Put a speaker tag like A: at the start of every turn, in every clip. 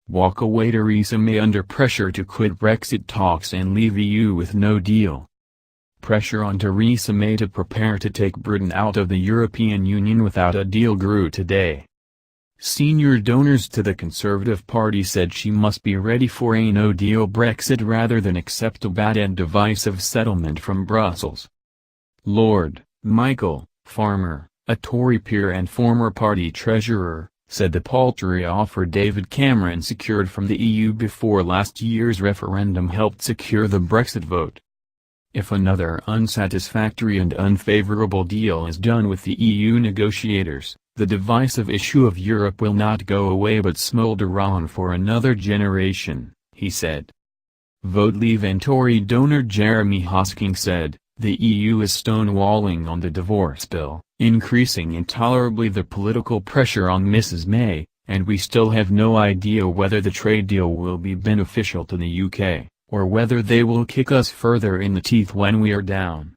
A: walk away Theresa May under pressure to quit Brexit talks and leave EU with no deal. Pressure on Theresa May to prepare to take Britain out of the European Union without a deal grew today. Senior donors to the Conservative Party said she must be ready for a no-deal Brexit rather than accept a bad and divisive settlement from Brussels. Lord Michael Farmer, a Tory peer and former party treasurer, said the paltry offer David Cameron secured from the EU before last year's referendum helped secure the Brexit vote. If another unsatisfactory and unfavorable deal is done with the EU negotiators, the divisive issue of Europe will not go away but smolder on for another generation, he said. Vote Leave and Tory donor Jeremy Hosking said, the EU is stonewalling on the divorce bill, increasing intolerably the political pressure on Mrs May, and we still have no idea whether the trade deal will be beneficial to the UK, or whether they will kick us further in the teeth when we are down.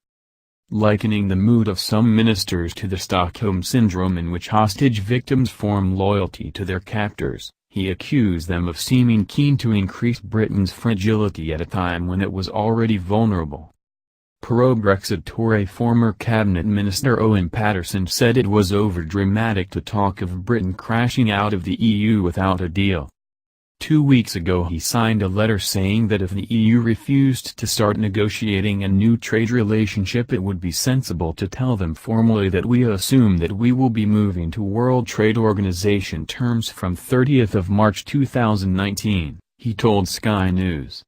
A: Likening the mood of some ministers to the Stockholm Syndrome in which hostage victims form loyalty to their captors, he accused them of seeming keen to increase Britain's fragility at a time when it was already vulnerable. Pro-Brexit Tory former Cabinet Minister Owen Paterson said it was overdramatic to talk of Britain crashing out of the EU without a deal. 2 weeks ago he signed a letter saying that if the EU refused to start negotiating a new trade relationship it would be sensible to tell them formally that we assume that we will be moving to World Trade Organization terms from 30th of March 2019, he told Sky News.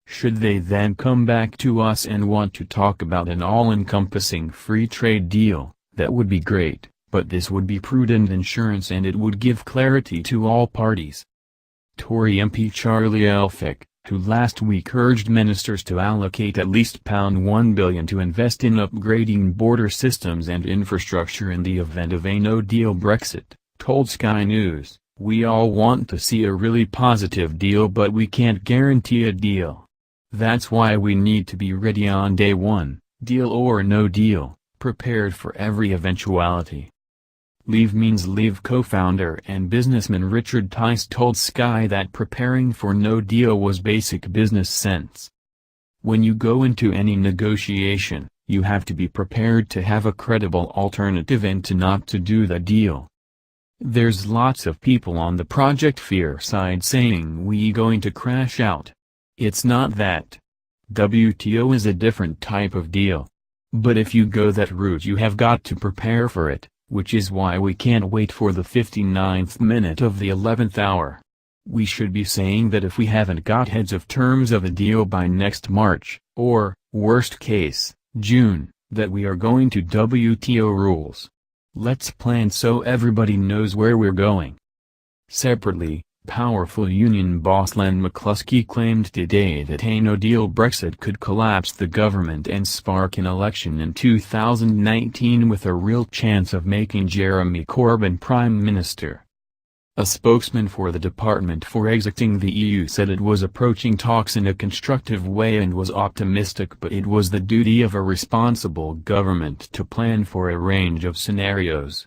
A: Should they then come back to us and want to talk about an all-encompassing free trade deal, that would be great, but this would be prudent insurance and it would give clarity to all parties. Tory MP Charlie Elphicke, who last week urged ministers to allocate at least £1 billion to invest in upgrading border systems and infrastructure in the event of a no-deal Brexit, told Sky News, "We all want to see a really positive deal but we can't guarantee a deal. That's why we need to be ready on day one, deal or no deal, prepared for every eventuality." Leave Means Leave co-founder and businessman Richard Tice told Sky that preparing for no deal was basic business sense. When you go into any negotiation, you have to be prepared to have a credible alternative and to not to do the deal. There's lots of people on the Project Fear side saying we going to crash out. It's not that. WTO is a different type of deal. But if you go that route you have got to prepare for it, which is why we can't wait for the 59th minute of the 11th hour. We should be saying that if we haven't got heads of terms of a deal by next March, or, worst case, June, that we are going to WTO rules. Let's plan so everybody knows where we're going. Separately, powerful union boss Len McCluskey claimed today that a no-deal Brexit could collapse the government and spark an election in 2019 with a real chance of making Jeremy Corbyn Prime Minister. A spokesman for the Department for Exiting the EU said it was approaching talks in a constructive way and was optimistic, but it was the duty of a responsible government to plan for a range of scenarios.